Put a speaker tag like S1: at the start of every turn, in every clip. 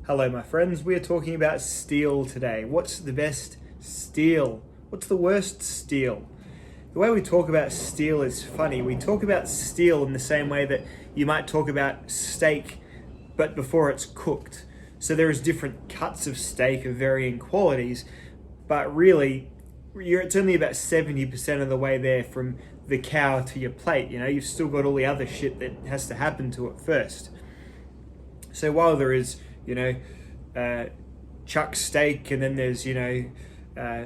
S1: Hello my friends, we are talking about steel today. What's the best steel? What's the worst steel? The way we talk about steel is funny. We talk about steel in the same way that you might talk about steak, but before it's cooked. So there is different cuts of steak of varying qualities, but really it's only about 70% of the way there from the cow to your plate. You know, you've still got all the other shit that has to happen to it first. So while there is, chuck steak, and then there's,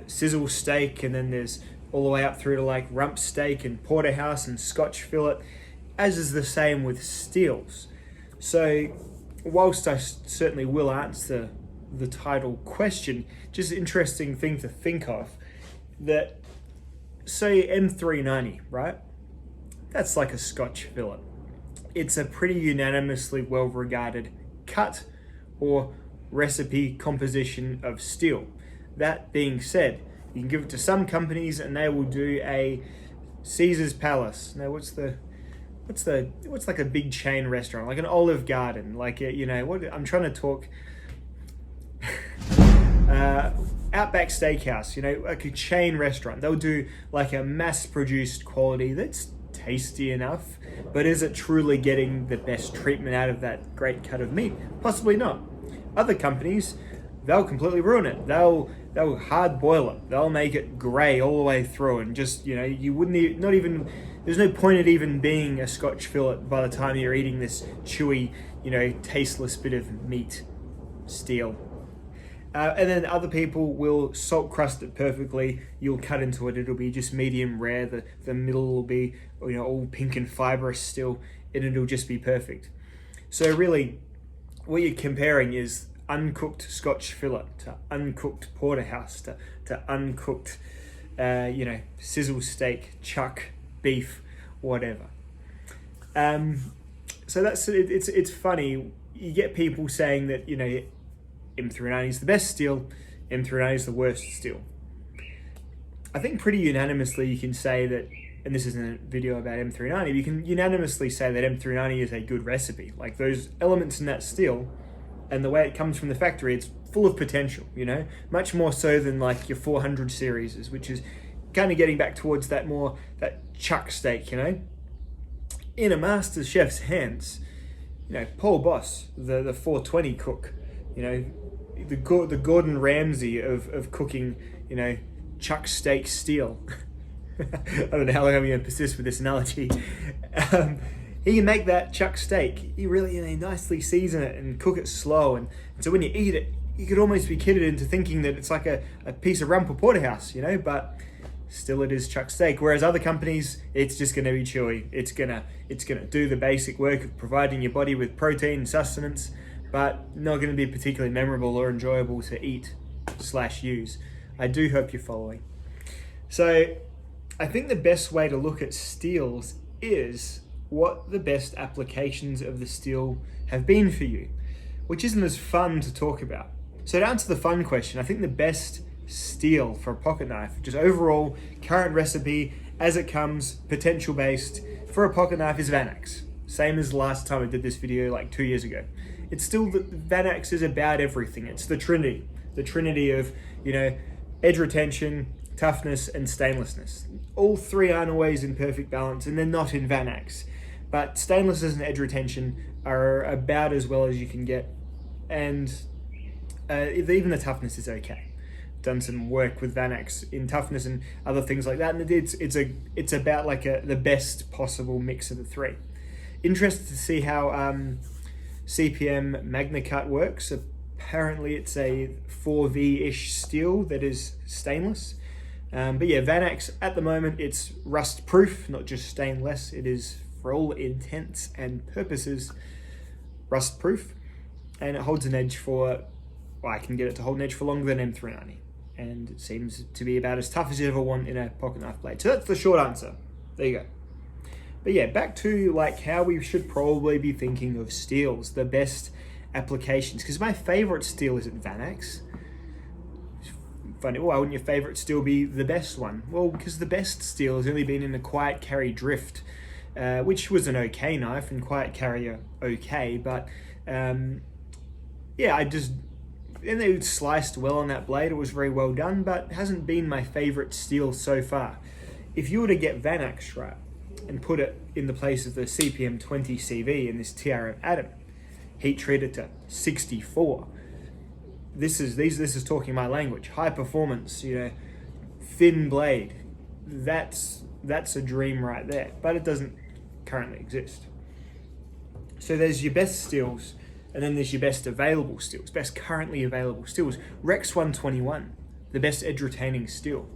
S1: sizzle steak, and then there's all the way up through to like rump steak and porterhouse and Scotch fillet, as is the same with steels. So whilst I certainly will answer the title question, just an interesting thing to think of, that say M390, right? That's like a Scotch fillet. It's a pretty unanimously well-regarded cut or recipe composition of steel. That being said, you can give it to some companies and they will do a Caesar's Palace. Now, what's like a big chain restaurant, like an Olive Garden, like I'm trying to talk Outback Steakhouse, like a chain restaurant. They'll do like a mass-produced quality that's tasty enough, but is it truly getting the best treatment out of that great cut of meat? Possibly not. Other companies, they'll completely ruin it. They'll hard boil it. They'll make it grey all the way through, and just you wouldn't not even. There's no point at even being a Scotch fillet by the time you're eating this chewy, tasteless bit of meat. Steel. And then other people will salt crust it perfectly. You'll cut into it. It'll be just medium rare. The middle will be all pink and fibrous still, and it'll just be perfect. So really, what you're comparing is uncooked Scotch fillet to uncooked porterhouse to uncooked, sizzle steak, chuck, beef, whatever. So that's it's funny. You get people saying that M390 is the best steel, M390 is the worst steel. I think pretty unanimously you can say that, and this isn't a video about M390, but you can unanimously say that M390 is a good recipe. Like those elements in that steel and the way it comes from the factory, it's full of potential, much more so than like your 400 series, which is kind of getting back towards that chuck steak, In a master chef's hands, Paul Boss, the 420 cook, the Gordon Ramsay of cooking, chuck steak steel. I don't know how long I'm going to persist with this analogy. He can make that chuck steak. He really nicely season it and cook it slow. And so when you eat it, you could almost be kidded into thinking that it's like a piece of rump or porterhouse, but still it is chuck steak. Whereas other companies, it's just going to be chewy. It's gonna do the basic work of providing your body with protein and sustenance, but not going to be particularly memorable or enjoyable to eat/use. I do hope you're following. So I think the best way to look at steels is what the best applications of the steel have been for you, which isn't as fun to talk about. So to answer the fun question, I think the best steel for a pocket knife, just overall current recipe as it comes, potential based, for a pocket knife is Vanax. Same as the last time I did this video like 2 years ago. It's still Vanax is about everything. It's the trinity of edge retention, toughness, and stainlessness. All three aren't always in perfect balance, and they're not in Vanax. But stainlessness and edge retention are about as well as you can get, and even the toughness is okay. Done some work with Vanax in toughness and other things like that, and it's about like the best possible mix of the three. Interested to see how CPM MagnaCut works. Apparently it's a 4V-ish steel that is stainless. But yeah, Vanax at the moment, it's rust proof, not just stainless. It is, for all intents and purposes, rust proof. And it holds an edge I can get it to hold an edge for longer than M390. And it seems to be about as tough as you ever want in a pocket knife blade. So that's the short answer. There you go. But yeah, back to like how we should probably be thinking of steels, the best applications. Because my favorite steel isn't Vanax. Funny, why wouldn't your favorite steel be the best one? Well, because the best steel has only been in the Quiet Carry Drift, which was an okay knife, and Quiet Carry are okay, but yeah, and it sliced well on that blade. It was very well done, but hasn't been my favorite steel so far. If you were to get Vanax right and put it in the place of the CPM 20 CV in this TRM Atom, heat treated to 64. This is talking my language. High performance, thin blade. That's a dream right there, but it doesn't currently exist. So there's your best steels, and then there's your best available steels, best currently available steels. Rex 121, the best edge retaining steel.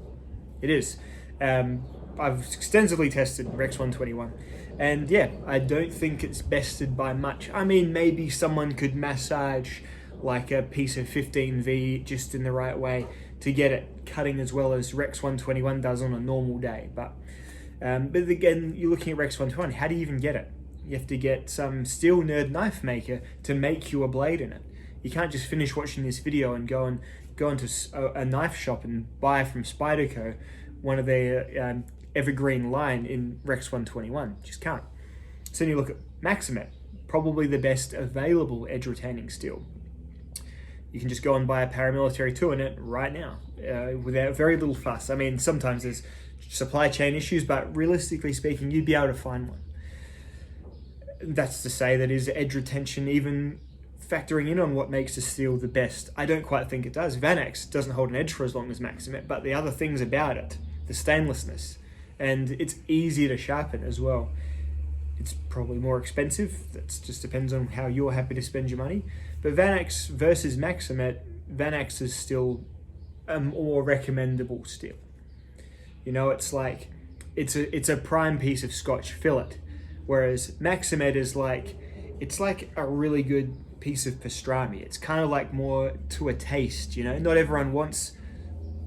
S1: It is. I've extensively tested Rex 121, and yeah, I don't think it's bested by much. I mean, maybe someone could massage like a piece of 15V just in the right way to get it cutting as well as Rex 121 does on a normal day. But again, you're looking at Rex 121, how do you even get it? You have to get some steel nerd knife maker to make you a blade in it. You can't just finish watching this video and go into a knife shop and buy from Spyderco one of their evergreen line in Rex 121. Just can't. So then you look at Maximet, probably the best available edge retaining steel. You can just go and buy a paramilitary 2 in it right now without very little fuss. I mean, sometimes there's supply chain issues, but realistically speaking, you'd be able to find one. That's to say that is edge retention even factoring in on what makes a steel the best? I don't quite think it does. Vanax doesn't hold an edge for as long as Maximet, but the other things about it, the stainlessness, and it's easy to sharpen as well. It's probably more expensive. That just depends on how you're happy to spend your money. But Vanax versus Maximet, Vanax is still a more recommendable steel. It's like it's a prime piece of Scotch fillet, whereas Maximet is it's like a really good piece of pastrami. It's kind of like more to a taste. Not everyone wants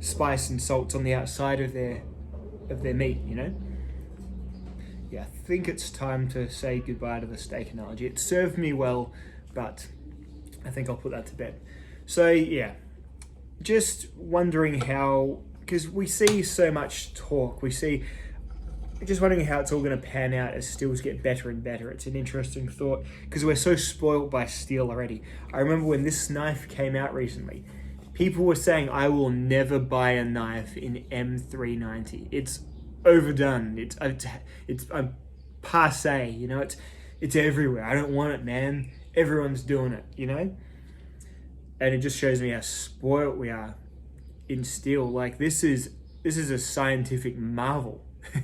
S1: spice and salts on the outside of their meat. Yeah, I think it's time to say goodbye to the steak analogy. It served me well, but I think I'll put that to bed. So yeah, just wondering how, because we see so much talk, just wondering how it's all going to pan out as steels get better and better. It's an interesting thought, because we're so spoiled by steel already. I remember when this knife came out recently, people were saying, I will never buy a knife in M390. It's overdone. It's a passe, it's everywhere. I don't want it, man. Everyone's doing it, And it just shows me how spoiled we are in steel. Like this is a scientific marvel.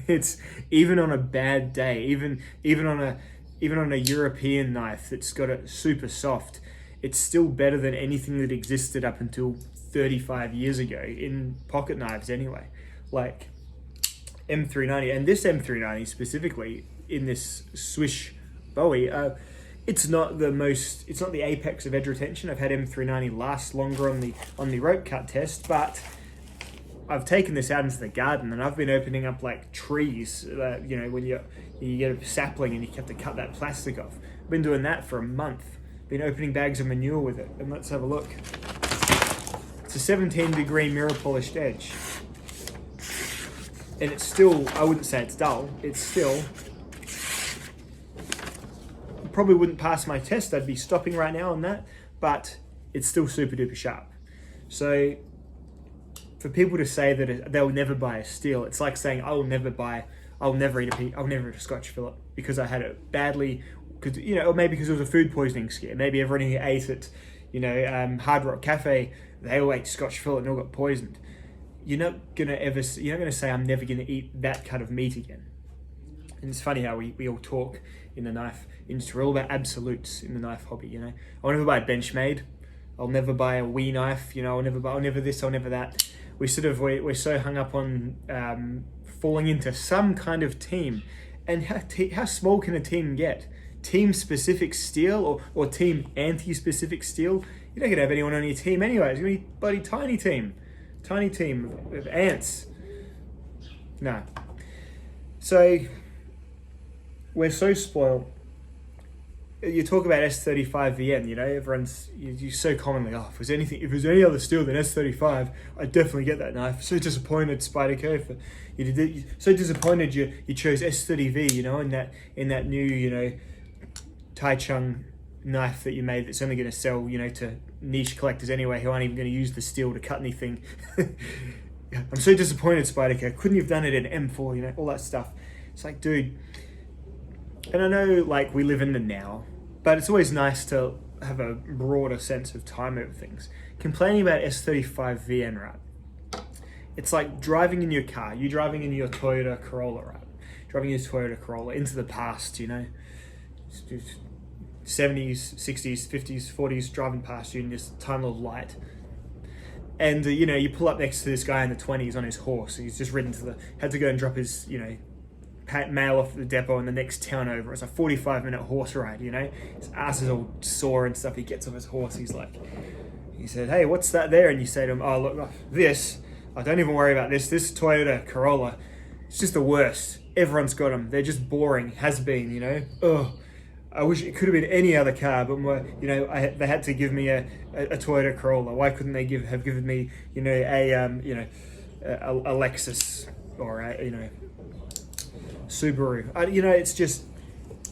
S1: It's even on a bad day, even on a European knife that's got it super soft, it's still better than anything that existed up until 35 years ago in pocket knives anyway. Like M390, and this M390 specifically in this Swish Bowie, it's not the apex of edge retention. I've had M390 last longer on the rope cut test, but I've taken this out into the garden and I've been opening up like trees, when you get a sapling and you have to cut that plastic off. I've been doing that for a month. Been opening bags of manure with it, and let's have a look. It's a 17-degree mirror polished edge. And it's still, I wouldn't say it's dull, it's still, probably wouldn't pass my test, I'd be stopping right now on that, but it's still super duper sharp. So for people to say that they'll never buy a steel, it's like saying I'll never eat a Scotch fillet because I had it badly, because or maybe because it was a food poisoning scare. Maybe everyone who ate it, Hard Rock Cafe, they all ate Scotch fillet and all got poisoned. You're not gonna say I'm never gonna eat that cut of meat again. And it's funny how we all talk in the knife industry. We're all about absolutes in the knife hobby. I'll never buy a Benchmade. I'll never buy a Wee knife. I'll never this. I'll never that. We're so hung up on falling into some kind of team. And how small can a team get? Team specific steel or team anti-specific steel? You're not gonna have anyone on your team anyway. It's gonna be a bloody tiny team of ants. No. So we're so spoiled. You talk about S35VN, everyone's you so commonly, if there's any other steel than S35, I'd definitely get that knife. So disappointed, Spyderco, for you did. So disappointed you chose S30V, in that new, Taichung knife that you made that's only going to sell, to niche collectors anyway who aren't even going to use the steel to cut anything. I'm so disappointed, Spyderco. Couldn't you have done it in M4, all that stuff. It's like, dude. And I know, like, we live in the now, but it's always nice to have a broader sense of time over things. Complaining about S35 VN, right? It's like driving in your car. You're driving in your Toyota Corolla, right? Driving your Toyota Corolla into the past, 70s, 60s, 50s, 40s, driving past you in this tunnel of light. And, you pull up next to this guy in the 20s on his horse. He's just had to go and drop his, mail off at the depot in the next town over. It's a 45-minute horse ride, His ass is all sore and stuff. He gets off his horse. He said, hey, what's that there? And you say to him, oh, look, this. Oh, don't even worry about this. This Toyota Corolla, it's just the worst. Everyone's got them. They're just boring. Has been, Ugh. I wish it could have been any other car, but they had to give me a Toyota Corolla. Why couldn't they have given me, a Lexus or a, Subaru?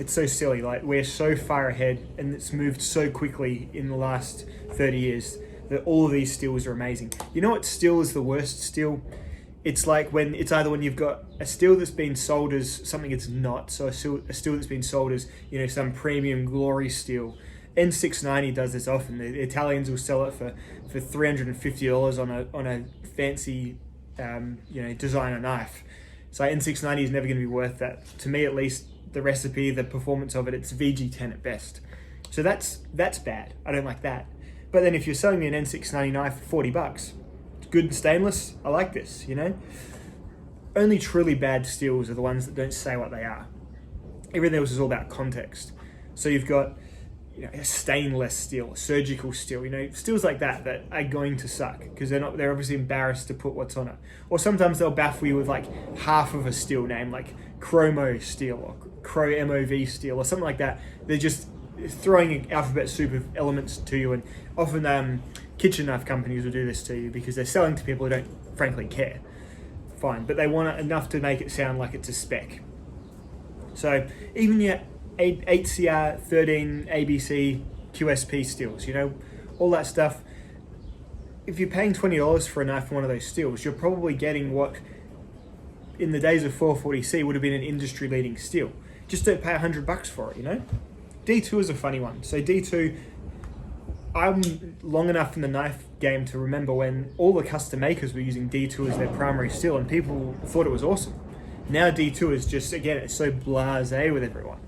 S1: It's so silly. Like, we're so far ahead, and it's moved so quickly in the last 30 years that all of these steels are amazing. You know what steel is the worst steel? It's like when you've got a steel that's been sold as something it's not. So a steel that's been sold as, some premium glory steel. N690 does this often. The Italians will sell it for $350 on a fancy, designer knife. So N690 is never going to be worth that. To me, at least, the recipe, the performance of it, it's VG10 at best. So that's bad. I don't like that. But then if you're selling me an N690 knife for $40, it's good and stainless, I like this, Only truly bad steels are the ones that don't say what they are. Everything else is all about context. So you've got, a stainless steel, surgical steel, steels like that are going to suck because they're obviously embarrassed to put what's on it. Or sometimes they'll baffle you with like half of a steel name, like Chromo steel or Cro MOV steel or something like that. They're just throwing an alphabet soup of elements to you, and often kitchen knife companies will do this to you because they're selling to people who don't frankly care. Fine, but they want it enough to make it sound like it's a spec. So even your 8CR, 13 ABC, QSP steels, all that stuff. If you're paying $20 for a knife for one of those steels, you're probably getting what in the days of 440C would have been an industry-leading steel. Just don't pay $100 for it, D2 is a funny one. So D2, I'm long enough in the knife game to remember when all the custom makers were using D2 as their primary steel and people thought it was awesome. Now D2 is just, again, it's so blasé with everyone.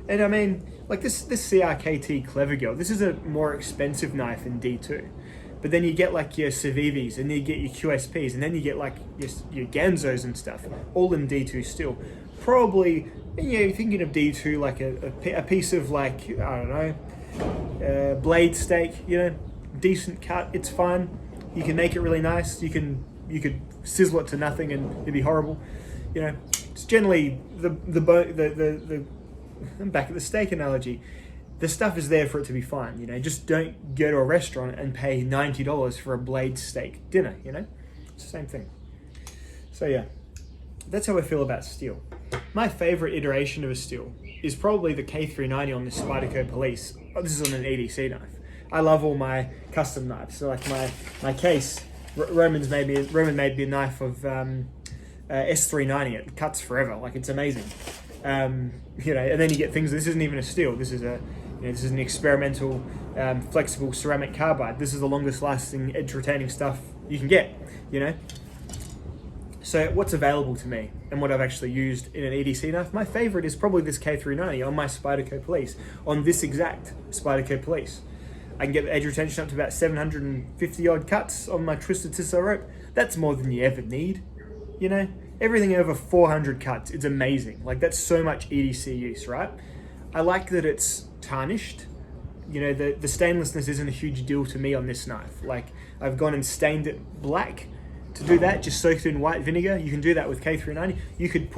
S1: And I mean, like this CRKT Clever Girl, this is a more expensive knife in D2. But then you get like your Civivis, and then you get your QSPs, and then you get like your Ganzos and stuff, all in D2 still. Probably, thinking of D2 like a piece of like, I don't know, blade steak, decent cut, it's fine. You can make it really nice. You could sizzle it to nothing and it'd be horrible. It's generally the I'm back at the steak analogy. The stuff is there for it to be fine, Just don't go to a restaurant and pay $90 for a blade steak dinner, It's the same thing. So yeah, that's how I feel about steel. My favorite iteration of a steel is probably the K390 on this Spyderco Police. Oh, this is on an EDC knife. I love all my custom knives. So like my case, Roman made me a knife of S390. It cuts forever. Like, it's amazing. And then you get things. This isn't even a steel. This is an experimental flexible ceramic carbide. This is the longest lasting edge retaining stuff you can get. So what's available to me and what I've actually used in an EDC knife, my favorite is probably this K390 on my Spyderco Police, on this exact Spyderco Police. I can get the edge retention up to about 750 odd cuts on my twisted Tissot rope. That's more than you ever need, Everything over 400 cuts, it's amazing. Like, that's so much EDC use, right? I like that it's tarnished. The stainlessness isn't a huge deal to me on this knife. Like, I've gone and stained it black to do that, just soaked it in white vinegar. You can do that with K390. You could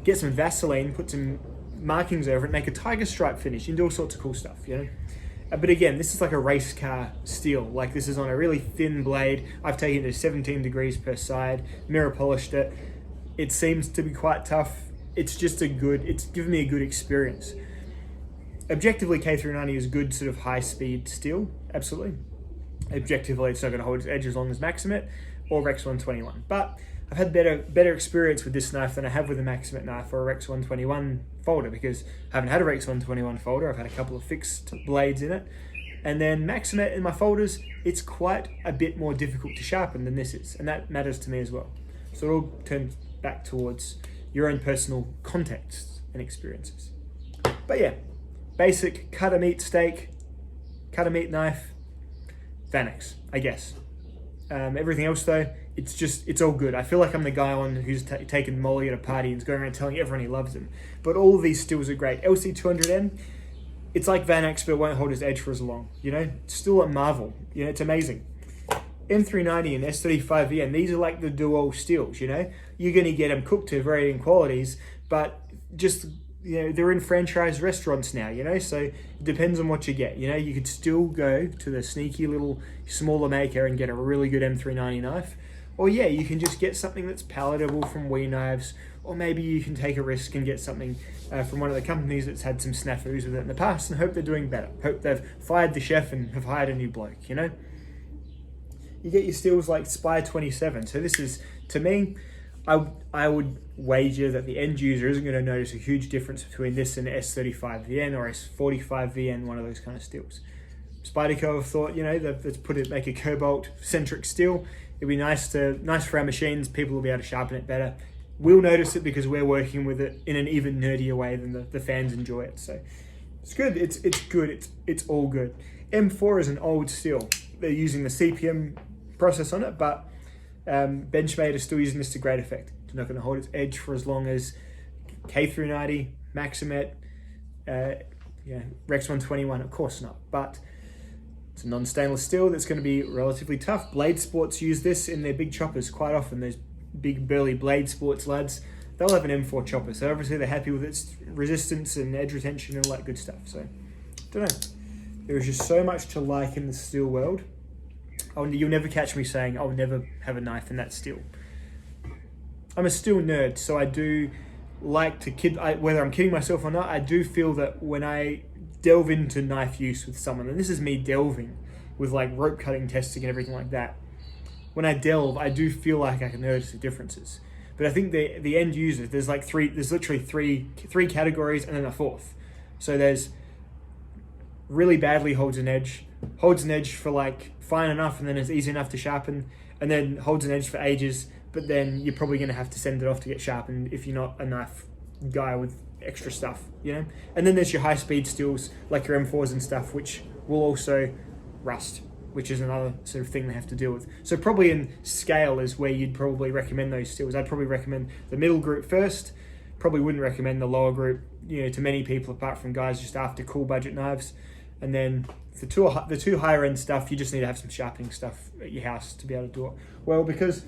S1: get some Vaseline, put some markings over it, make a tiger stripe finish. You can do all sorts of cool stuff, But again, this is like a race car steel. Like, this is on a really thin blade. I've taken it to 17 degrees per side, mirror polished it. It seems to be quite tough. It's just it's given me a good experience. objectively K390 is good sort of high speed steel, absolutely. Objectively, it's not going to hold its edge as long as Maximet or Rex 121. But I've had better experience with this knife than I have with a Maximet knife or a Rex 121 folder, because I haven't had a Rex 121 folder. I've had a couple of fixed blades in it. And then Maximet in my folders, it's quite a bit more difficult to sharpen than this is. And that matters to me as well. So it all turns back towards your own personal contexts and experiences. But yeah, basic cut a meat steak, cut a meat knife, Vanax, I guess. Everything else though, it's all good. I feel like I'm the guy on who's taken Molly at a party and is going around telling everyone he loves them. But all of these steels are great. LC200M, it's like Vanax, but it won't hold its edge for as long. You know, it's still a marvel. You know, it's amazing. M390 and S35VN, these are like the dual steels, you know? You're going to get them cooked to varying qualities, but just, you know, they're in franchise restaurants now, you know? So it depends on what you get, you know? You could still go to the sneaky little smaller maker and get a really good M390 knife. Or yeah, you can just get something that's palatable from Wee Knives, or maybe you can take a risk and get something from one of the companies that's had some snafus with it in the past and hope they're doing better. Hope they've fired the chef and have hired a new bloke, you know? You get your steels like Spy 27. So this is, to me, I would wager that the end user isn't going to notice a huge difference between this and S35VN or S45VN, one of those kind of steels. Spyderco have thought, you know, let's make a cobalt-centric steel. It'd be nice for our machines. People will be able to sharpen it better. We'll notice it because we're working with it in an even nerdier way than the fans enjoy it. So it's good. It's good. It's all good. M4 is an old steel. They're using the CPM process on it, but Benchmade is still using this to great effect. It's not going to hold its edge for as long as K390, Maximet, Rex 121, of course not. But it's a non-stainless steel that's going to be relatively tough. Blade Sports use this in their big choppers quite often. Those big burly Blade Sports lads, they'll have an M4 chopper. So obviously they're happy with its resistance and edge retention and all that good stuff. So, don't know. There is just so much to like in the steel world. You'll never catch me saying I'll never have a knife in that steel. I'm a steel nerd, so I do like to whether I'm kidding myself or not, I do feel that when I delve into knife use with someone, and this is me delving with like rope cutting testing and everything like that, when I delve, I do feel like I can notice the differences. But I think the end user, there's literally three categories and then a fourth. So there's really badly holds an edge for like fine enough and then it's easy enough to sharpen, and then holds an edge for ages, but then you're probably going to have to send it off to get sharpened if you're not a knife guy with extra stuff, you know? And then there's your high speed steels like your M4s and stuff, which will also rust, which is another sort of thing they have to deal with. So probably in scale is where you'd probably recommend those steels. I'd probably recommend the middle group first, probably wouldn't recommend the lower group, you know, to many people apart from guys just after cool budget knives. And then the two higher end stuff, you just need to have some sharpening stuff at your house to be able to do it well, because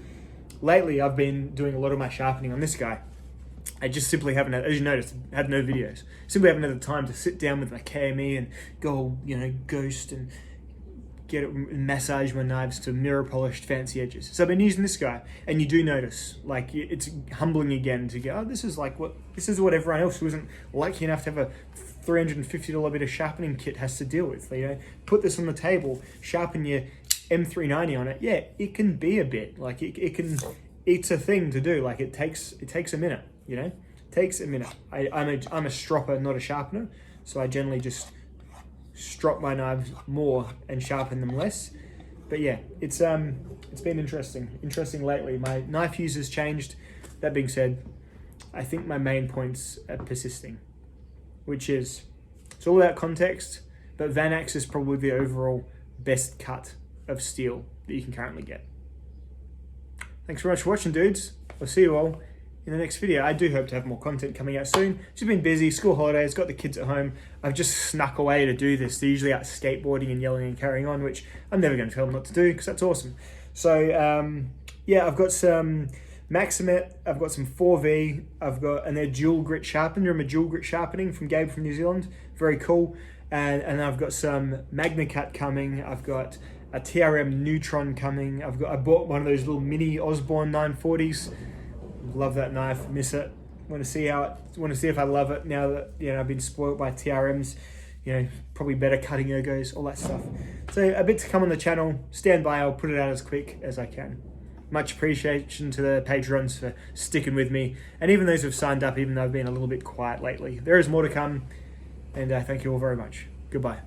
S1: lately I've been doing a lot of my sharpening on this guy. I just simply haven't had, as you noticed, had no videos. Simply haven't had the time to sit down with my KME and go, you know, ghost and get it, massage my knives to mirror polished fancy edges. So I've been using this guy, and you do notice, like, it's humbling again to go, oh, this is what everyone else who isn't lucky enough to have a $350 bit of sharpening kit has to deal with. You know, put this on the table, sharpen your M390 on it. Yeah, it can be a bit like it's a thing to do. Like it takes a minute. You know, it takes a minute. I'm a stropper, not a sharpener, so I generally just strop my knives more and sharpen them less. But yeah, it's been interesting lately. My knife use has changed. That being said, I think my main points are persisting, which is it's all about context, but Vanax is probably the overall best cut of steel that you can currently get. Thanks very much for watching, dudes. I'll see you all in the next video. I do hope to have more content coming out soon. Just been busy, school holidays, got the kids at home. I've just snuck away to do this. They're usually out skateboarding and yelling and carrying on, which I'm never going to tell them not to do because that's awesome. So yeah, I've got some Maximet, I've got some 4V, and they're dual grit sharpened. Remember dual grit sharpening from Gabe from New Zealand? Very cool. And I've got some Magna Cut coming. I've got a TRM Neutron coming. I bought one of those little mini Osborne 940s. Love that knife, miss it. Want to see if I love it now that, you know, I've been spoiled by TRMs. probably better cutting ergos, all that stuff. So a bit to come on the channel. Stand by, I'll put it out as quick as I can. Much appreciation to the patrons for sticking with me, and even those who've signed up, even though I've been a little bit quiet lately. There is more to come, and thank you all very much. Goodbye.